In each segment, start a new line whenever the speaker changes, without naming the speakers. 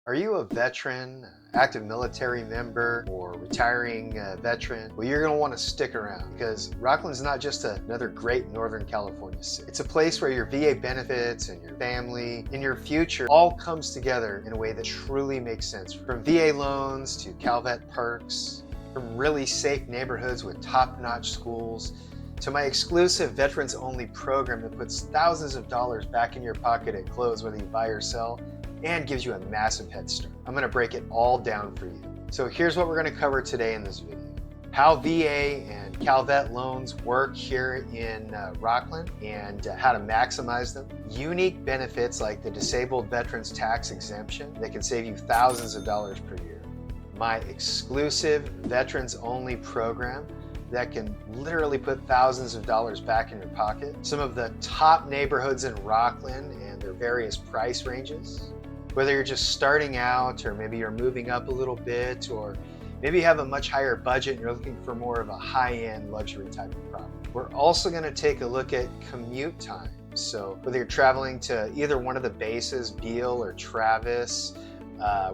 Are you a veteran, active military member, or retiring veteran? Well, you're going to want to stick around because Rocklin's not just another great Northern California city. It's a place where your VA benefits and your family and your future all comes together in a way that truly makes sense. From VA loans to CalVet perks, from really safe neighborhoods with top-notch schools, to my exclusive veterans-only program that puts thousands of dollars back in your pocket at close, whether you buy or sell, and gives you a massive head start. I'm going to break it all down for you. So here's what we're going to cover today in this video. How VA and CalVet loans work here in Rocklin and how to maximize them. Unique benefits like the disabled veterans tax exemption that can save you thousands of dollars per year. My exclusive veterans only program that can literally put thousands of dollars back in your pocket. Some of the top neighborhoods in Rocklin and their various price ranges. Whether you're just starting out, or maybe you're moving up a little bit, or maybe you have a much higher budget and you're looking for more of a high-end luxury type of property. We're also going to take a look at commute time. So whether you're traveling to either one of the bases, Beale or Travis,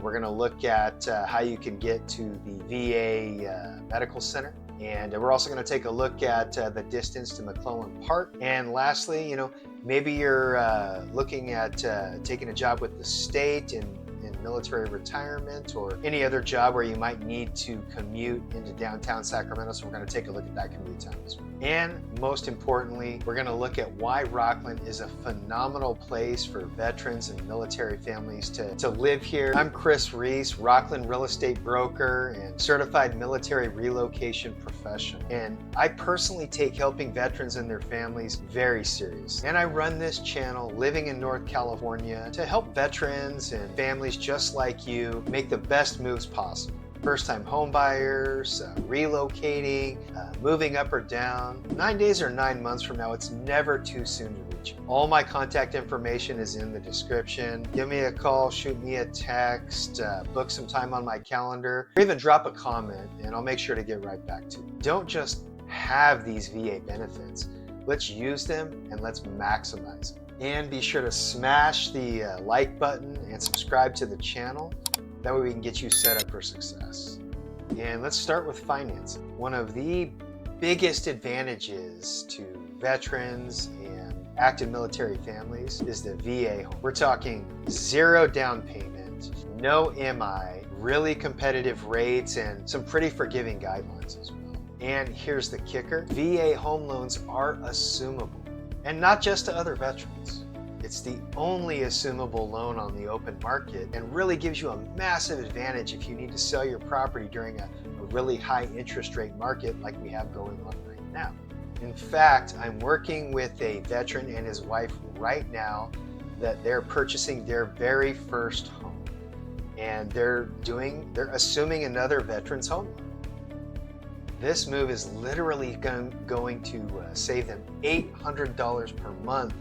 we're going to look at how you can get to the VA Medical Center. And we're also going to take a look at the distance to McClellan Park. And lastly, maybe you're looking at taking a job with the state in military retirement, or any other job where you might need to commute into downtown Sacramento. So we're going to take a look at that commute time as well. And most importantly, we're going to look at why Rocklin is a phenomenal place for veterans and military families to live here. I'm Reese, Rocklin real estate broker and certified military relocation professional. And I personally take helping veterans and their families very serious. And I run this channel living in North California to help veterans and families just like you make the best moves possible. First-time home buyers, relocating, moving up or down. 9 days or 9 months from now, it's never too soon to reach. All my contact information is in the description. Give me a call, shoot me a text, book some time on my calendar, or even drop a comment, and I'll make sure to get right back to you. Don't just have these VA benefits. Let's use them and let's maximize them. And be sure to smash the like button and subscribe to the channel. That way we can get you set up for success. And let's start with financing. One of the biggest advantages to veterans and active military families is the VA home. We're talking zero down payment, no MI, really competitive rates, and some pretty forgiving guidelines as well. And here's the kicker, VA home loans are assumable, and not just to other veterans. It's the only assumable loan on the open market and really gives you a massive advantage if you need to sell your property during a really high interest rate market like we have going on right now. In fact, I'm working with a veteran and his wife right now that they're purchasing their very first home, and they're assuming another veteran's home loan. This move is literally going to save them $800 per month,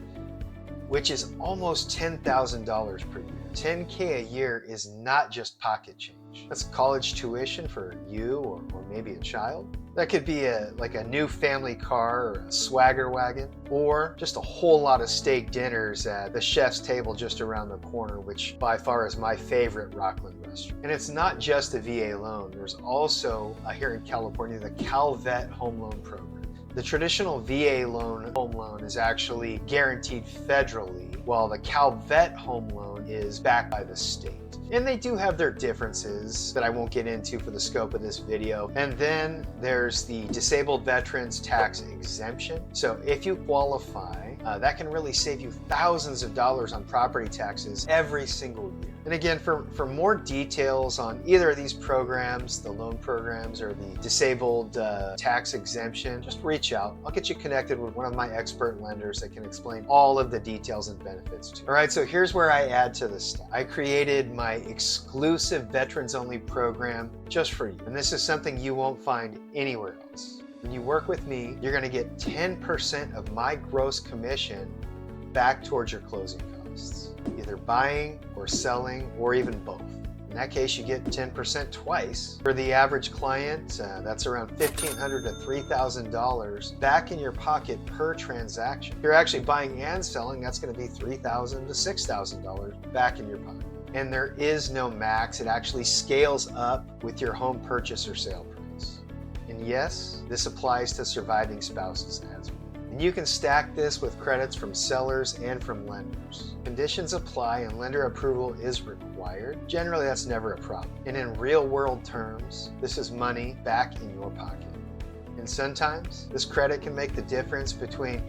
which is almost $10,000 per year. $10K a year is not just pocket change. That's college tuition for you or maybe a child. That could be like a new family car or a swagger wagon, or just a whole lot of steak dinners at the chef's table just around the corner, which by far is my favorite Rocklin restaurant. And it's not just a VA loan. There's also, here in California, the CalVet home loan program. The traditional VA home loan is actually guaranteed federally, while the CalVet home loan is backed by the state. And they do have their differences that I won't get into for the scope of this video. And then there's the disabled veterans tax exemption. So if you qualify, that can really save you thousands of dollars on property taxes every single year. And again, for more details on either of these programs, the loan programs or the disabled tax exemption, just reach out. I'll get you connected with one of my expert lenders that can explain all of the details and benefits too. All right, so here's where I add to this stuff. I created my exclusive veterans only program just for you. And this is something you won't find anywhere else. When you work with me, you're going to get 10% of my gross commission back towards your closing costs, either buying or selling or even both. In that case, you get 10% twice. For the average client, that's around $1,500 to $3,000 back in your pocket per transaction. If you're actually buying and selling, that's going to be $3,000 to $6,000 back in your pocket. And there is no max. It actually scales up with your home purchase or sale price. And yes, this applies to surviving spouses as well. And you can stack this with credits from sellers and from lenders. Conditions apply and lender approval is required. Generally, that's never a problem. And in real world terms, this is money back in your pocket. And sometimes this credit can make the difference between,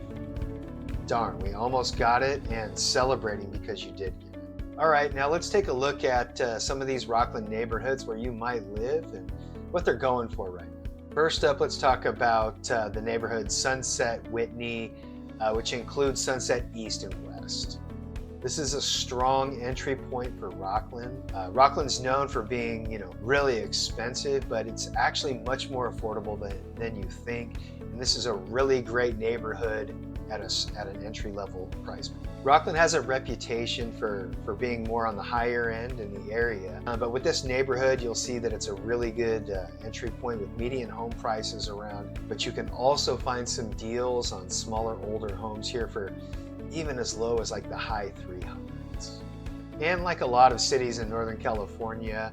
darn, we almost got it, and celebrating because you did get it. All right, now let's take a look at some of these Rocklin neighborhoods where you might live and what they're going for right now. First up, let's talk about the neighborhood Sunset Whitney, which includes Sunset East and West. This is a strong entry point for Rocklin. Rocklin's known for being, really expensive, but it's actually much more affordable than you think. And this is a really great neighborhood at an entry-level price point. Rocklin has a reputation for being more on the higher end in the area, but with this neighborhood, you'll see that it's a really good entry point with median home prices around, but you can also find some deals on smaller, older homes here for even as low as like the high 300s. And like a lot of cities in Northern California,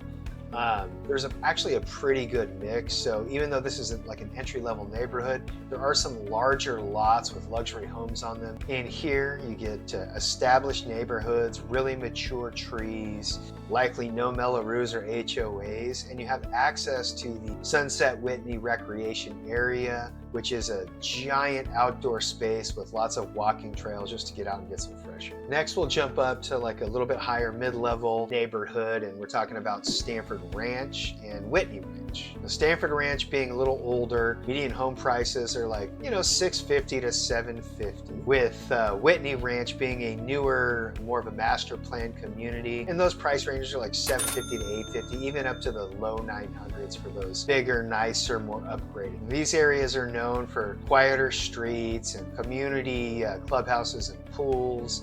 there's actually a pretty good mix. So even though this isn't like an entry-level neighborhood, there are some larger lots with luxury homes on them. And here you get established neighborhoods, really mature trees, likely no Melloroos or HOAs, and you have access to the Sunset Whitney Recreation Area, which is a giant outdoor space with lots of walking trails just to get out and get some fresh air. Next, we'll jump up to like a little bit higher mid-level neighborhood, and we're talking about Stanford Ranch and Whitney Ranch. The Stanford Ranch being a little older, median home prices are like, $650 to $750, with Whitney Ranch being a newer, more of a master plan community, and those price ranges are like $750 to $850, even up to the low 900s for those bigger, nicer, more upgraded. These areas are known for quieter streets and community clubhouses and pools,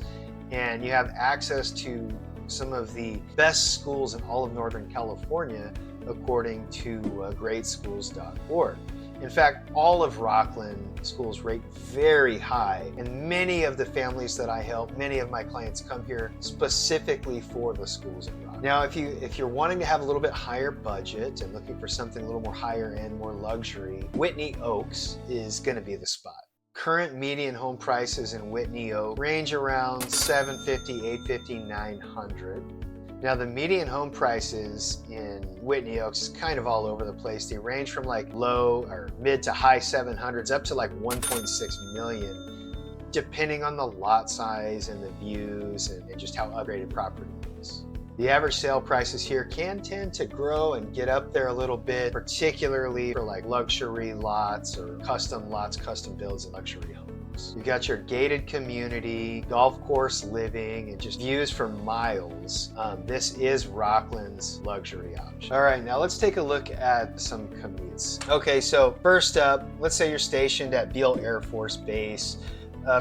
and you have access to some of the best schools in all of Northern California, according to greatschools.org. In fact, all of Rocklin schools rate very high, and many of the families that I help, many of my clients come here specifically for the schools in Rocklin. Now, if you're wanting to have a little bit higher budget and looking for something a little more higher end, more luxury, Whitney Oaks is going to be the spot. Current median home prices in Whitney Oaks range around $750, $850, $900. Now, the median home prices in Whitney Oaks is kind of all over the place. They range from like low or mid to high 700s up to like 1.6 million, depending on the lot size and the views and just how upgraded property is. The average sale prices here can tend to grow and get up there a little bit, particularly for like luxury lots or custom lots, custom builds, and luxury homes. You've got your gated community, golf course living, and just views for miles. This is Rocklin's luxury option. All right, now let's take a look at some commutes. Okay, so first up, let's say you're stationed at Beale Air Force Base.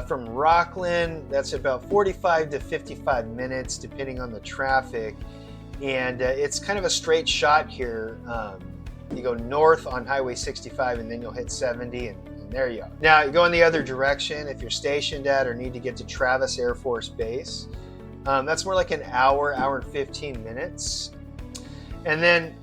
From Rocklin, that's about 45 to 55 minutes, depending on the traffic. And it's kind of a straight shot here. You go north on Highway 65, and then you'll hit 70, and there you go. Now, you go in the other direction if you're stationed at or need to get to Travis Air Force Base. That's more like an hour and 15 minutes. And then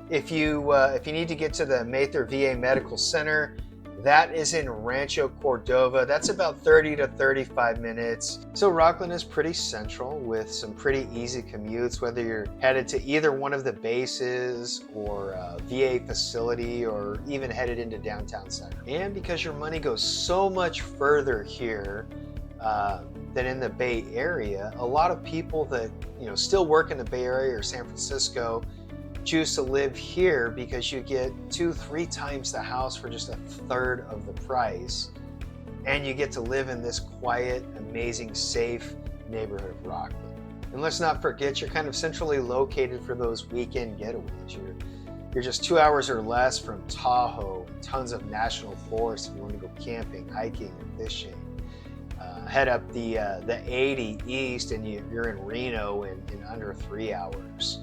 if you need to get to the Mather VA Medical Center, that is in Rancho Cordova. That's about 30 to 35 minutes. So Rocklin is pretty central with some pretty easy commutes, whether you're headed to either one of the bases or a VA facility or even headed into downtown Sacramento. And because your money goes so much further here than in the Bay Area, a lot of people that still work in the Bay Area or San Francisco choose to live here because you get 2-3 times the house for just a third of the price, and you get to live in this quiet, amazing, safe neighborhood of Rocklin. And let's not forget, you're kind of centrally located for those weekend getaways. You're just 2 hours or less from Tahoe, tons of national forests if you want to go camping, hiking, and fishing. Head up the 80 east and you're in Reno in under 3 hours.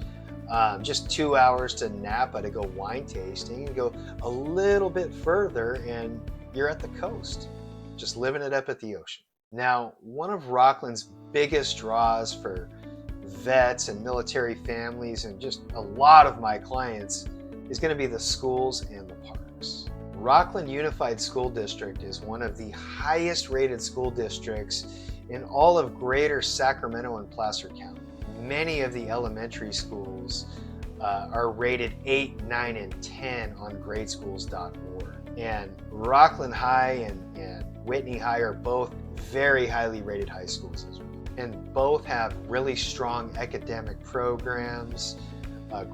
Just 2 hours to Napa to go wine tasting, and go a little bit further and you're at the coast, just living it up at the ocean. Now, one of Rocklin's biggest draws for vets and military families and just a lot of my clients is going to be the schools and the parks. Rocklin Unified School District is one of the highest rated school districts in all of greater Sacramento and Placer County. Many of the elementary schools are rated 8, 9, and 10 on gradeschools.org. And Rocklin High and Whitney High are both very highly rated high schools as well. And both have really strong academic programs,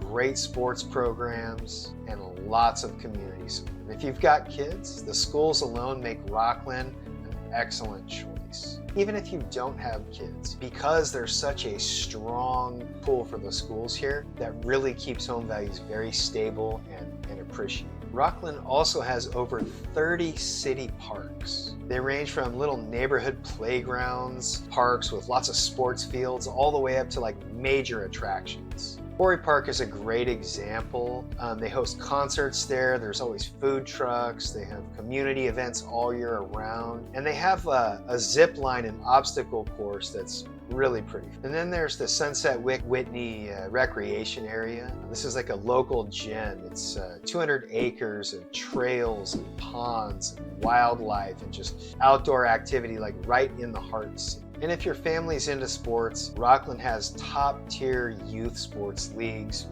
great sports programs, and lots of community support. If you've got kids, the schools alone make Rocklin an excellent choice. Even if you don't have kids, because there's such a strong pull for the schools here, that really keeps home values very stable and appreciated. Rocklin also has over 30 city parks. They range from little neighborhood playgrounds, parks with lots of sports fields, all the way up to like major attractions. Quarry Park is a great example. They host concerts there. There's always food trucks. They have community events all year around. And they have a zip line and obstacle course that's really pretty. And then there's the Sunset Whitney recreation area. This is like a local gem. It's 200 acres of trails and ponds and wildlife and just outdoor activity like right in the heart of the city. And if your family's into sports, Rocklin has top-tier youth sports leagues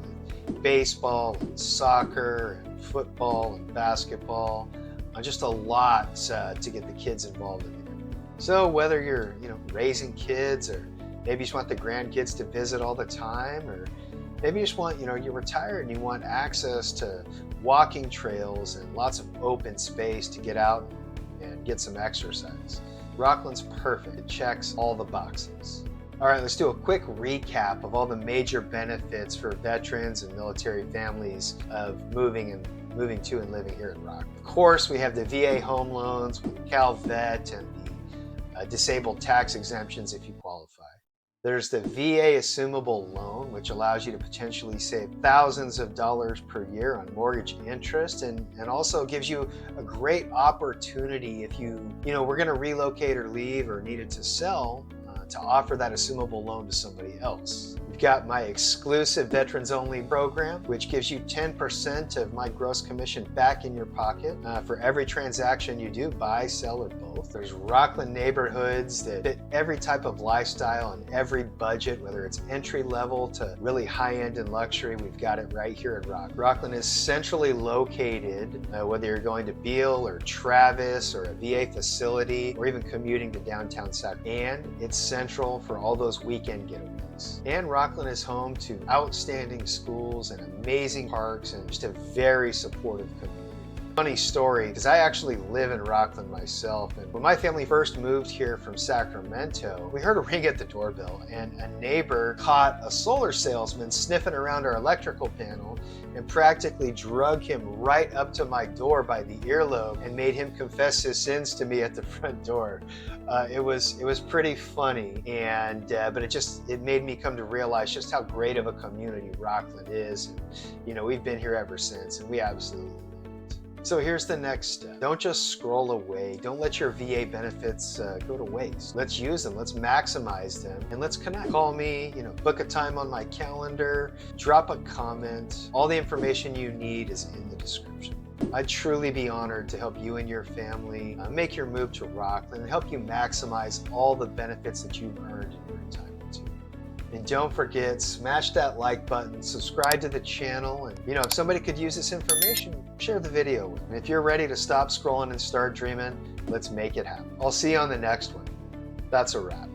with baseball and soccer and football and basketball. Just a lot to get the kids involved in. So whether you're raising kids, or maybe you just want the grandkids to visit all the time, or maybe you just want, you're retired and you want access to walking trails and lots of open space to get out and get some exercise, Rocklin's perfect. It checks all the boxes. All right, let's do a quick recap of all the major benefits for veterans and military families of moving to and living here in Rocklin. Of course, we have the VA home loans with CalVet and the disabled tax exemptions if you qualify. There's the VA assumable loan, which allows you to potentially save thousands of dollars per year on mortgage interest, and also gives you a great opportunity if we're going to relocate or leave or needed to sell, to offer that assumable loan to somebody else. We've got my exclusive veterans only program, which gives you 10% of my gross commission back in your pocket for every transaction you do, buy, sell, or both. There's Rocklin Neighborhoods that fit every type of lifestyle and every budget, whether it's entry level to really high end and luxury. We've got it right here at Rocklin. Rocklin is centrally located, whether you're going to Beale or Travis or a VA facility, or even commuting to downtown Sacramento. And it's central for all those weekend getaways. And Rocklin is home to outstanding schools and amazing parks and just a very supportive community. Funny story, because I actually live in Rocklin myself, and when my family first moved here from Sacramento, we heard a ring at the doorbell, and a neighbor caught a solar salesman sniffing around our electrical panel and practically drug him right up to my door by the earlobe and made him confess his sins to me at the front door. It was pretty funny, and but it made me come to realize just how great of a community Rocklin is. And, we've been here ever since, and we absolutely love it. So here's the next step. Don't just scroll away. Don't let your VA benefits go to waste. Let's use them. Let's maximize them, and let's connect. Call me, book a time on my calendar, drop a comment. All the information you need is in the description. I'd truly be honored to help you and your family make your move to Rocklin and help you maximize all the benefits that you've earned in your retirement. And don't forget, smash that like button, subscribe to the channel, and if somebody could use this information, share the video with them. And if you're ready to stop scrolling and start dreaming, let's make it happen. I'll see you on the next one. That's a wrap.